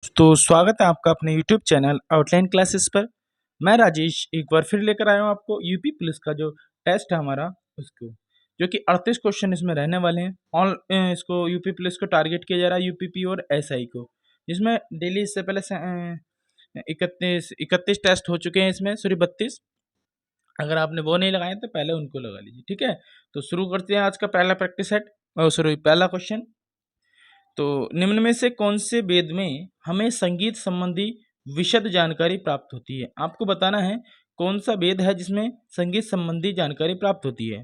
तो स्वागत है आपका अपने YouTube चैनल आउटलाइन क्लासेस पर। मैं राजेश एक बार फिर लेकर आया हूँ आपको यूपी पुलिस का जो टेस्ट है हमारा उसको, जो कि 38 क्वेश्चन इसमें रहने वाले हैं। ऑल इसको यूपी पुलिस को टारगेट किया जा रहा है, यूपीपी और एसआई को, जिसमें डेली इससे पहले 31 टेस्ट हो चुके हैं इसमें, सॉरी 32। अगर आपने वो नहीं लगाए तो पहले उनको लगा लीजिए, ठीक है। तो शुरू करते हैं आज का पहला प्रैक्टिस सेट, सॉरी पहला क्वेश्चन। तो निम्न में से कौन से वेद में हमें संगीत संबंधी विशद जानकारी प्राप्त होती है? आपको बताना है कौन सा वेद है जिसमें संगीत संबंधी जानकारी प्राप्त होती है।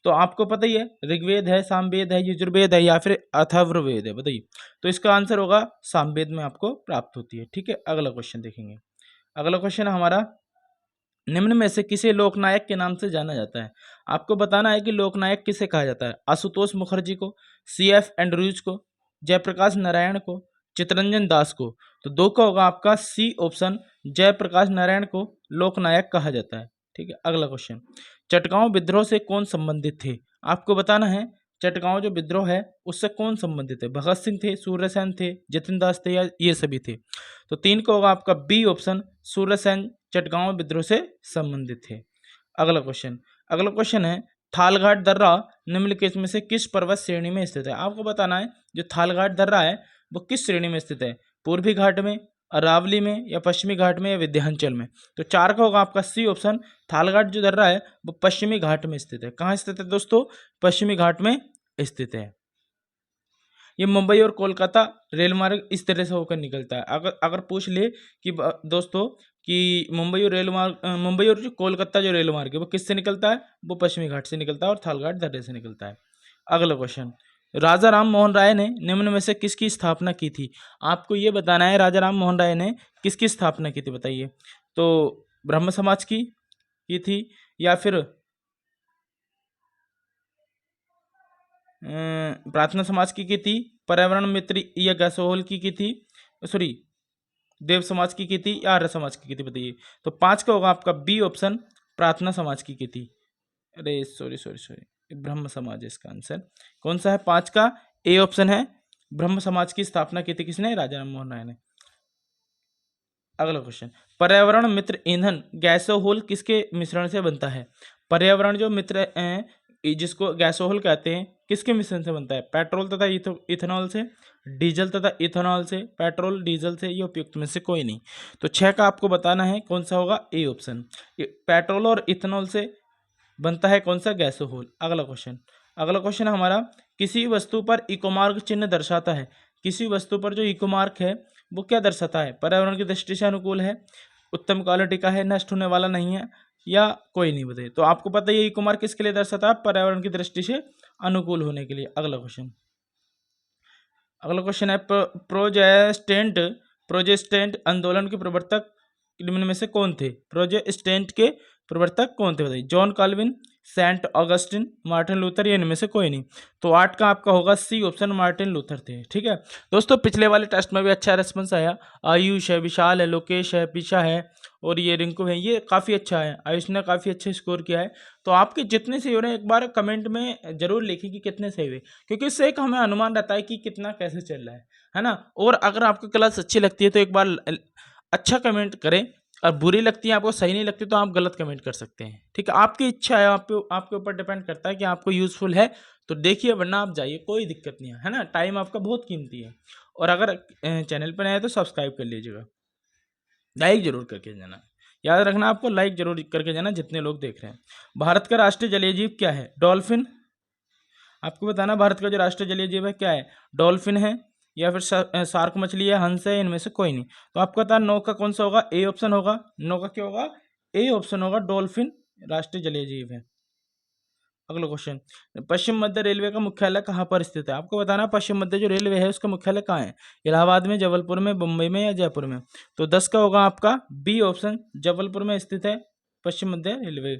तो आपको पता ही है, ऋग्वेद है, सामवेद है, यजुर्वेद है या फिर अथर्ववेद है, बताइए। तो इसका आंसर होगा सामवेद में आपको प्राप्त होती है, ठीक है। अगला क्वेश्चन देखेंगे। अगला क्वेश्चन हमारा, निम्न में से किसे लोकनायक के नाम से जाना जाता है? आपको बताना है कि लोकनायक किसे कहा जाता है। आशुतोष मुखर्जी को, CF एंड्रयूज को, जयप्रकाश नारायण को, चित्तरंजन दास को। तो दो का होगा आपका सी ऑप्शन, जयप्रकाश नारायण को लोकनायक कहा जाता है, ठीक है। अगला क्वेश्चन, चटगांव विद्रोह से कौन संबंधित थे? आपको बताना है चटगांव जो विद्रोह है उससे कौन संबंधित है। भगत सिंह थे, सूर्यसेन थे, जतिन दास थे या ये सभी थे। तो तीन का होगा आपका बी ऑप्शन, सूर्यसेन चटगांव विद्रोह से संबंधित थे। अगला क्वेश्चन, अगला क्वेश्चन है, थालघाट दर्रा निम्नलिखित में से किस पर्वत श्रेणी में स्थित है? आपको बताना है जो थालघाट दर्रा है वो किस श्रेणी में स्थित है, पूर्वी घाट में, अरावली में या पश्चिमी घाट में या विंध्याचल में। तो चार का होगा आपका सी ऑप्शन, थालघाट जो दर्रा है वो पश्चिमी घाट में स्थित है। कहाँ स्थित है दोस्तों? पश्चिमी घाट में स्थित है। ये मुंबई और कोलकाता रेल मार्ग इस तरह से होकर निकलता है। अगर पूछ ले कि दोस्तों कि मुंबई और जो कोलकाता जो रेल मार्ग है वो किससे निकलता है, वो पश्चिमी घाट से निकलता है और थालघाट दर्रे से निकलता है। अगला क्वेश्चन, राजा राम मोहन राय ने निम्न में से किसकी स्थापना की थी? आपको ये बताना है राजा राम मोहन राय ने किसकी स्थापना की थी, बताइए। तो ब्रह्म समाज की थी या फिर प्रार्थना समाज की थी, पर्यावरण मित्र या गैसोहोल की थी, सॉरी देव समाज की थी या आर्य समाज की थी, बताइए। तो पांच का होगा आपका बी ऑप्शन, प्रार्थना समाज की थी। अरे सॉरी सॉरी सॉरी, ब्रह्म समाज है इसका आंसर। कौन सा है पांच का? ए ऑप्शन है, ब्रह्म समाज की स्थापना की थी किसने? राजा राम मोहन राय ने। अगला क्वेश्चन, पर्यावरण मित्र ईंधन गैसोहोल किसके मिश्रण से बनता है? पर्यावरण जो मित्र जिसको गैसोहोल कहते हैं किसके मिश्रण से बनता है? पेट्रोल तथा इथेनॉल से, डीजल तथा इथेनॉल से, पेट्रोल डीजल से, ये उपयुक्त में से कोई नहीं। तो छह का आपको बताना है कौन सा होगा? ए ऑप्शन, पेट्रोल और इथेनॉल से बनता है कौन सा? गैसोहोल। अगला क्वेश्चन, अगला क्वेश्चन हमारा, किसी वस्तु पर इकोमार्क चिन्ह दर्शाता है। किसी वस्तु पर जो इकोमार्क है वो क्या दर्शाता है? पर्यावरण की दृष्टि से अनुकूल है, उत्तम क्वालिटी का है, नष्ट होने वाला नहीं है या कोई नहीं, बताइए। तो आपको पता है ये इकोमार्क किसके लिए दर्शाता है? पर्यावरण की दृष्टि से अनुकूल होने के लिए। अगला क्वेश्चन, अगला क्वेश्चन है, प्रोजेस्टेंट आंदोलन के प्रवर्तक निम्न में से कौन थे? प्रोजेस्टेंट के प्रवर्तक कौन थे, बताइए। John Calvin, Saint Augustine, Martin Luther या इनमें से कोई नहीं। तो आठ का आपका होगा सी ऑप्शन, मार्टिन लूथर थे, ठीक है। दोस्तों पिछले वाले टेस्ट में भी अच्छा रेस्पॉन्स आया। आयुष है, विशाल है, लोकेश है, पीछा है और ये रिंकू है, ये काफ़ी अच्छा है। आयुष ने काफ़ी अच्छा स्कोर किया है। तो आपके जितने सही हो रहे हैं एक बार कमेंट में जरूर लिखिए कि कितने सही हुए, क्योंकि इससे एक हमें अनुमान रहता है कि कितना कैसे चल रहा है ना। और अगर आपको क्लास अच्छी लगती है तो एक बार अच्छा कमेंट करें, और बुरी लगती है, आपको सही नहीं लगती, तो आप गलत कमेंट कर सकते हैं, ठीक है। आपकी इच्छा है, आपके ऊपर डिपेंड करता है कि आपको यूजफुल है तो देखिए, वरना आप जाइए, कोई दिक्कत नहीं है ना। टाइम आपका बहुत कीमती है। और अगर चैनल पर नए हैं तो सब्सक्राइब कर लीजिएगा, लाइक जरूर करके जाना। याद रखना आपको लाइक जरूर करके जाना जितने लोग देख रहे हैं। भारत का राष्ट्रीय जलीय जीव क्या है? डॉल्फिन। आपको बताना भारत का जो राष्ट्रीय जलीय जीव है क्या है? डॉल्फिन है या फिर शार्क मछली है, हंस है, इनमें से कोई नहीं। तो आपको पता नौ का कौन सा होगा? ए ऑप्शन होगा। नौ का क्या होगा? ए ऑप्शन होगा, डॉल्फिन राष्ट्रीय जलीय जीव है। अगला क्वेश्चन, पश्चिम मध्य रेलवे का मुख्यालय कहाँ पर स्थित है? आपको बताना पश्चिम मध्य जो रेलवे है उसका मुख्यालय कहाँ है? इलाहाबाद में, जबलपुर में, मुंबई में या जयपुर में। तो 10 का होगा आपका बी ऑप्शन, जबलपुर में स्थित है पश्चिम मध्य रेलवे।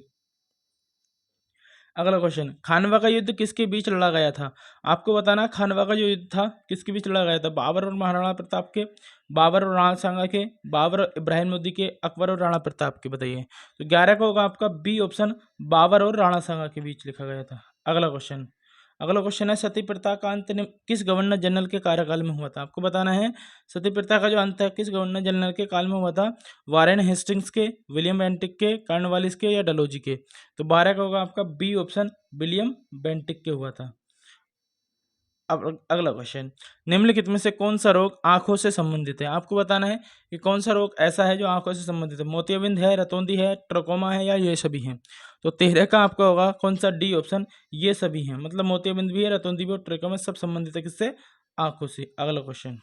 अगला क्वेश्चन, खानवा का युद्ध किसके बीच लड़ा गया था? आपको बताना खानवा का जो युद्ध था किसके बीच लड़ा गया था? बाबर और महाराणा प्रताप के, बाबर और राणा सांगा के, बाबर और इब्राहिम लोदी के, अकबर और राणा प्रताप के, बताइए। तो 11 का होगा आपका बी ऑप्शन, बाबर और राणा सांगा के बीच लिखा गया था। अगला क्वेश्चन, अगला क्वेश्चन है सती प्रथा का अंत किस गवर्नर जनरल के कार्यकाल में हुआ था? आपको बताना है सती प्रथा का जो अंत है किस गवर्नर जनरल के काल में हुआ था? वारेन हेस्टिंग्स के, विलियम बेंटिक के, कॉर्नवालिस के या डलहौजी के? तो 12 का होगा आपका बी ऑप्शन, विलियम बेंटिक के हुआ था। अब अगला क्वेश्चन, निम्नलिखित में से कौन सा रोग आंखों से संबंधित है? आपको बताना है कि कौन सा रोग ऐसा है जो आंखों से संबंधित है। मोतियाबिंद है, रतौंधी है, ट्रकोमा है या ये सभी हैं? तो 13 का आपका होगा कौन सा? डी ऑप्शन, ये सभी हैं। मतलब मोतियाबिंद भी है, रतौंधी भी और ट्रकोमा सब संबंधित है किससे? आंखों से। अगला क्वेश्चन,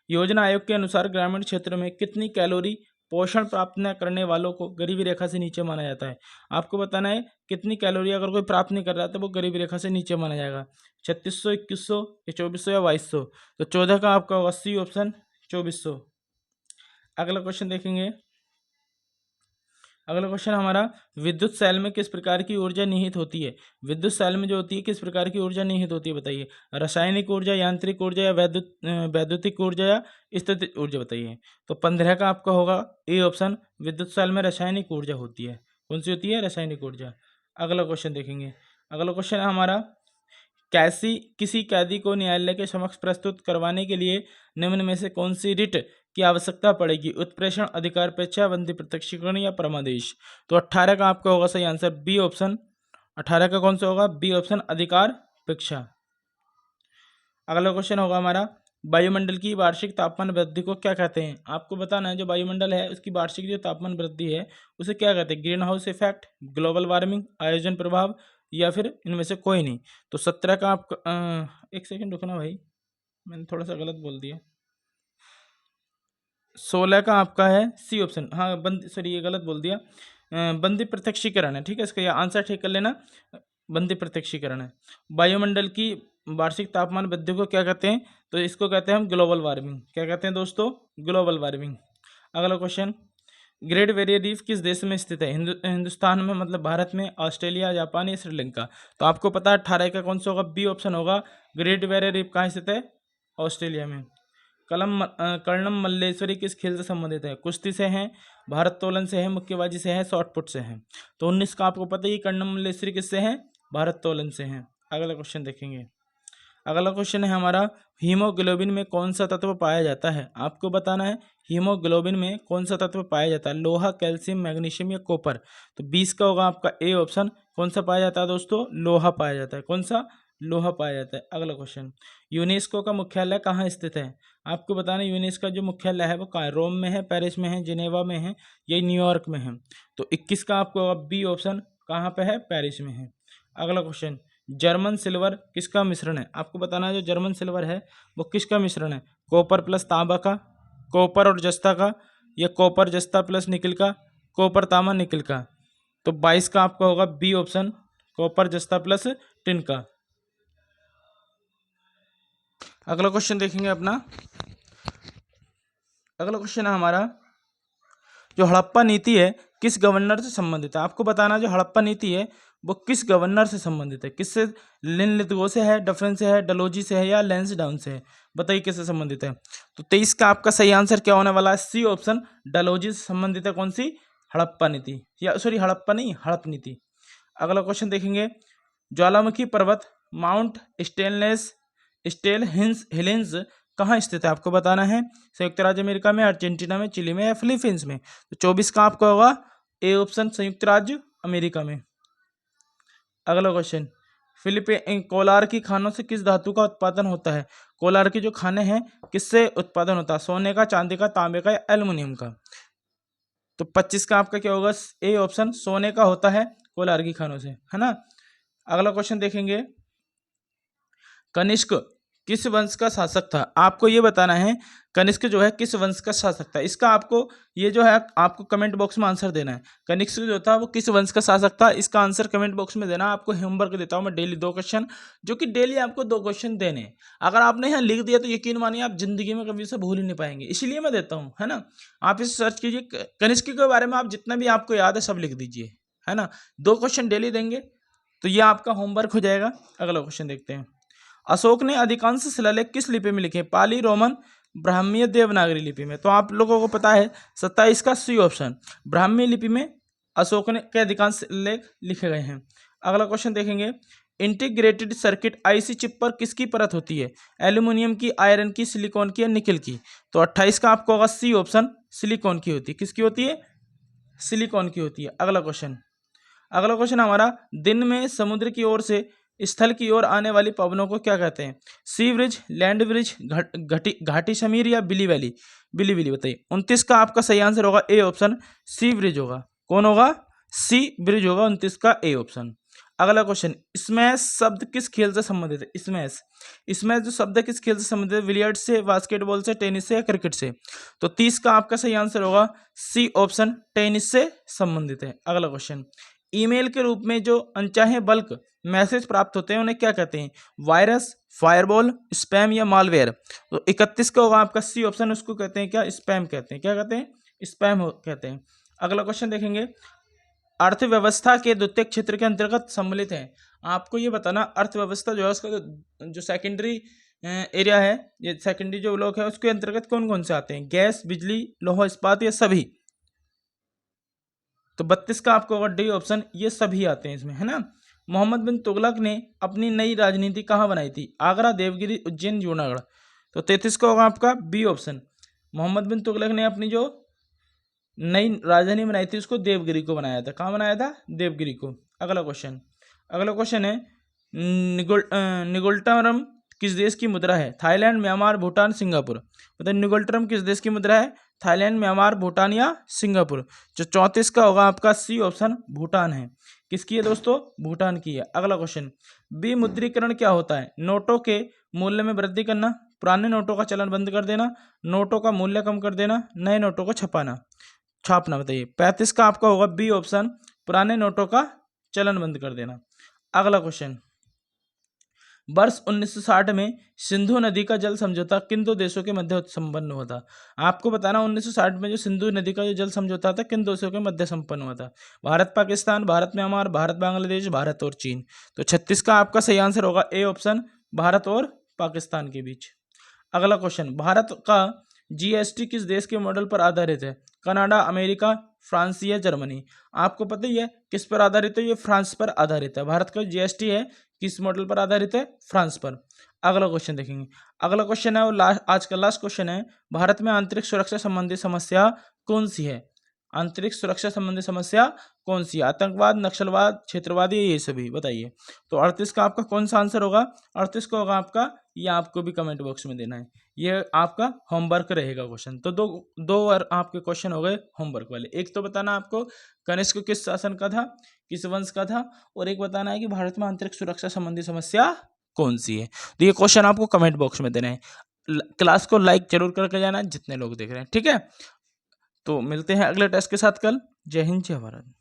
योजना आयोग के अनुसार ग्रामीण क्षेत्र में कितनी कैलोरी पोषण प्राप्त न करने वालों को गरीबी रेखा से नीचे माना जाता है? आपको बताना है कितनी कैलोरी अगर कोई प्राप्त नहीं कर रहा है तो वो गरीबी रेखा से नीचे माना जाएगा। 3600, 2100 या 2400 या 2200? तो 14 का आपका होगा सी ऑप्शन, 2400। अगला क्वेश्चन देखेंगे। अगला क्वेश्चन हमारा, विद्युत सेल में किस प्रकार की ऊर्जा निहित होती है? विद्युत सेल में जो होती है किस प्रकार की ऊर्जा निहित होती है बताइए। रासायनिक ऊर्जा, यांत्रिक ऊर्जा या वैद्युतिक ऊर्जा या स्थितिज ऊर्जा बताइए। तो 15 का आपका होगा ए ऑप्शन, विद्युत सेल में रासायनिक ऊर्जा होती है। कौन सी होती है? रासायनिक ऊर्जा। अगला क्वेश्चन देखेंगे। अगला क्वेश्चन है हमारा, कैसी किसी कैदी को न्यायालय के समक्ष प्रस्तुत करवाने के लिए निम्न में से कौन सी रिट की आवश्यकता पड़ेगी? उत्प्रेषण, अधिकार पेक्षा, बंदी प्रत्यक्षीकरण या परमादेश? तो 18 का आपका होगा सही आंसर, बी ऑप्शन। 18 का कौन सा होगा? बी ऑप्शन, अधिकार पेक्षा। अगला क्वेश्चन होगा हमारा, वायुमंडल की वार्षिक तापमान वृद्धि को क्या कहते हैं? आपको बताना है जो वायुमंडल है उसकी वार्षिक जो तापमान वृद्धि है उसे क्या कहते हैं? Green house effect, global warming, आयोजन प्रभाव या फिर इनमें से कोई नहीं? तो 17 का आपका एक सेकंड रुकना भाई, मैंने थोड़ा सा गलत बोल दिया। 16 का आपका है सी ऑप्शन। हाँ सॉरी ये गलत बोल दिया, बंदी प्रत्यक्षीकरण है। ठीक है, इसका आंसर ठीक कर लेना, बंदी प्रत्यक्षीकरण है। वायुमंडल की वार्षिक तापमान वृद्धि को क्या कहते हैं? तो इसको कहते हैं हम ग्लोबल वार्मिंग। क्या कहते हैं दोस्तों? Global warming. अगला क्वेश्चन, ग्रेट बैरियर रीफ किस देश में स्थित है? हिंदुस्तान में, मतलब भारत में, ऑस्ट्रेलिया, जापान या श्रीलंका? तो आपको पता है 18 का कौन सा होगा? बी ऑप्शन होगा, ग्रेट बैरियर रीफ कहाँ स्थित है? ऑस्ट्रेलिया में। कर्णम मल्लेश्वरी किस खेल से संबंधित है? कुश्ती से है, भारत्तोलन से है, मुक्केबाजी से है, शॉटपुट से है? तो 19 का आपको पता ही, कर्णम मल्लेश्वरी किससे है? भारत्तोलन से है। अगला क्वेश्चन देखेंगे। अगला क्वेश्चन है हमारा, हीमोग्लोबिन में कौन सा तत्व पाया जाता है? आपको बताना है हीमोग्लोबिन में कौन सा तत्व पाया जाता है? लोहा, कैल्शियम, मैग्नीशियम या कॉपर? तो 20 का होगा आपका ए ऑप्शन। कौन सा पाया जाता है दोस्तों? लोहा पाया जाता है। कौन सा? लोहा पाया जाता है। अगला क्वेश्चन, यूनेस्को का मुख्यालय कहाँ स्थित है? आपको बताना है यूनेस्को का जो मुख्यालय है वो कहाँ है? रोम में है, पेरिस में है, जिनेवा में है या न्यूयॉर्क में है? तो 21 का आपको बी ऑप्शन, कहाँ पे है? पेरिस में है। अगला क्वेश्चन, जर्मन सिल्वर किसका मिश्रण है? आपको बताना है जो जर्मन सिल्वर है वो किसका मिश्रण है? कॉपर प्लस तांबा का, कॉपर और जस्ता का, या कॉपर जस्ता प्लस निकल का, कॉपर तांबा निकल का? तो 22 का आपका होगा बी ऑप्शन, कॉपर जस्ता प्लस टिन का। अगला क्वेश्चन देखेंगे अपना। अगला क्वेश्चन है हमारा, जो हड़प्पा नीति है किस गवर्नर से संबंधित है? आपको बताना जो हड़प्पा नीति है वो किस गवर्नर से संबंधित है? किससे? लिनलिथगो से है, डफरिन से है, डलहौजी से है या लैंसडाउन से है? बताइए किससे संबंधित है? तो 23 का आपका सही आंसर क्या होने वाला है? सी ऑप्शन, डलहौजी से संबंधित है। कौन सी? हड़प्पा नीति, या सॉरी हड़प्पा नहीं, हड़प नीति। अगला क्वेश्चन देखेंगे, ज्वालामुखी पर्वत माउंट स्टेल हिलिन्स कहाँ स्थित है? आपको बताना है संयुक्त राज्य अमेरिका में, अर्जेंटीना में, चिली में या फिलीपींस में? तो 24 का आपका होगा ए ऑप्शन, संयुक्त राज्य अमेरिका में। अगला क्वेश्चन, कोलार की खानों से किस धातु का उत्पादन होता है? कोलार के जो खाने हैं किससे उत्पादन होता है? सोने का, चांदी का, तांबे का या एल्युमिनियम का? तो 25 का आपका क्या होगा? ए ऑप्शन, सोने का होता है कोलार की खानों से, है ना। अगला क्वेश्चन देखेंगे, कनिष्क किस वंश का शासक था? आपको ये बताना है कनिष्क जो है किस वंश का शासक था। इसका आपको ये जो है आपको कमेंट बॉक्स में आंसर देना है। कनिष्क जो था वो किस वंश का शासक था, इसका आंसर कमेंट बॉक्स में देना। आपको होमवर्क देता हूँ मैं डेली 2 क्वेश्चन, जो कि डेली आपको 2 क्वेश्चन देने हैं। अगर आपने यहाँ लिख दिया तो यकीन मानिए आप जिंदगी में कभी से भूल ही नहीं पाएंगे, इसलिए मैं देता हूँ, है ना। आप इसे सर्च कीजिए, कनिष्क के बारे में आप जितना भी आपको याद है सब लिख दीजिए, है ना। 2 क्वेश्चन डेली देंगे तो ये आपका होमवर्क हो जाएगा। अगला क्वेश्चन देखते हैं, अशोक ने अधिकांश शिलालेख किस लिपि में लिखे? पाली, रोमन, ब्राह्मी, देवनागरी लिपि में? तो आप लोगों को पता है 27 का सी ऑप्शन, ब्राह्मी लिपि में अशोक ने के अधिकांश लेख लिखे गए हैं। अगला क्वेश्चन देखेंगे, इंटीग्रेटेड सर्किट आईसी चिप पर किसकी परत होती है? एल्यूमिनियम की, आयरन की, सिलिकॉन की या निकल की? तो 28 का आपको होगा सी ऑप्शन, सिलिकॉन की होती है। किसकी होती है? सिलिकॉन की होती है। अगला क्वेश्चन हमारा, दिन में समुद्र की ओर से स्थल की ओर आने वाली पवनों को क्या कहते हैं? सी ब्रिज, लैंड ब्रिज, घाटी समीर या बिली वैली? बिली बिली बताइए। 29 का आपका सही आंसर होगा ए ऑप्शन, सी ब्रिज होगा। कौन होगा? सी ब्रिज होगा 29 का ए ऑप्शन। अगला क्वेश्चन, स्मैश शब्द किस खेल से संबंधित है? स्मैश जो शब्द है किस खेल से संबंधित है? बिलियर्ड से, बास्केटबॉल से, टेनिस से या क्रिकेट से? तो 30 का आपका सही आंसर होगा सी ऑप्शन, टेनिस से संबंधित है। अगला क्वेश्चन, ईमेल के रूप में जो अनचाहे बल्क मैसेज प्राप्त होते हैं उन्हें क्या कहते हैं? वायरस, फायरवॉल, स्पैम या मालवेयर? तो 31 का होगा आपका सी ऑप्शन, उसको कहते हैं क्या? स्पैम कहते हैं। क्या कहते हैं? स्पैम कहते हैं। अगला क्वेश्चन देखेंगे, अर्थव्यवस्था के द्वितीय क्षेत्र के अंतर्गत सम्मिलित है। आपको ये बताना, अर्थव्यवस्था जो है उसका जो सेकेंडरी एरिया है, ये सेकेंडरी जो ब्लॉक है उसके अंतर्गत कौन कौन से आते हैं? गैस, बिजली, लौह इस्पात या सभी? तो 32 का आपको होगा डी ऑप्शन, ये सभी आते हैं इसमें, है ना। मोहम्मद बिन तुगलक ने अपनी नई राजनीति कहाँ बनाई थी? आगरा, देवगिरी, उज्जैन, जूनागढ़? तो 33 का होगा आपका बी ऑप्शन, मोहम्मद बिन तुगलक ने अपनी जो नई राजधानी बनाई थी उसको देवगिरी को बनाया था। कहाँ बनाया था? देवगिरी को। अगला क्वेश्चन है, निगोल्टरम किस देश की मुद्रा है? Thailand, Myanmar, Bhutan, Singapore? मतलब निगोल्टरम किस देश की मुद्रा है? थाईलैंड, म्यांमार, भूटान या सिंगापुर? जो 34 का होगा आपका सी ऑप्शन, भूटान है। किसकी है दोस्तों? भूटान की है। अगला क्वेश्चन, विमुद्रीकरण क्या होता है? नोटों के मूल्य में वृद्धि करना, पुराने नोटों का चलन बंद कर देना, नोटों का मूल्य कम कर देना, नए नोटों को छापना। बताइए। 35 का आपका होगा बी ऑप्शन, पुराने नोटों का चलन बंद कर देना। अगला क्वेश्चन, वर्ष 1960 में सिंधु नदी का जल समझौता किन दो देशों के मध्य संपन्न हुआ था? आपको बताना 1960 में जो सिंधु नदी का जो जल समझौता था किन देशों के मध्य संपन्न हुआ था? भारत पाकिस्तान, भारत म्यांमार, भारत बांग्लादेश, भारत और चीन? तो 36 का आपका सही आंसर होगा ए ऑप्शन, भारत और पाकिस्तान के बीच। अगला क्वेश्चन, भारत का जीएसटी किस देश के मॉडल पर आधारित है? कनाडा, अमेरिका, फ्रांस या जर्मनी? आपको पता ही है किस पर आधारित है, ये फ्रांस पर आधारित है। भारत का जीएसटी है किस मॉडल पर आधारित है? फ्रांस पर। अगला क्वेश्चन देखेंगे। अगला क्वेश्चन है वो आज का लास्ट क्वेश्चन है, भारत में आंतरिक सुरक्षा संबंधी समस्या कौन सी है? आंतरिक सुरक्षा संबंधी समस्या कौन सी है? आतंकवाद, नक्सलवाद, क्षेत्रवादी, ये सभी? बताइए। तो 38 का आपका कौन सा आंसर होगा? 38 का होगा आपका, ये आपको भी कमेंट बॉक्स में देना है, ये आपका होमवर्क रहेगा क्वेश्चन। तो दो और आपके क्वेश्चन हो गए होमवर्क वाले। एक तो बताना आपको कनिष्क किस शासन का था, किस वंश का था, और एक बताना है कि भारत में आंतरिक सुरक्षा संबंधी समस्या कौन सी है। तो ये क्वेश्चन आपको कमेंट बॉक्स में देना है। क्लास को लाइक जरूर करके जाना जितने लोग देख रहे हैं, ठीक है। तो मिलते हैं अगले टेस्ट के साथ कल। जय हिंद, जय भारत।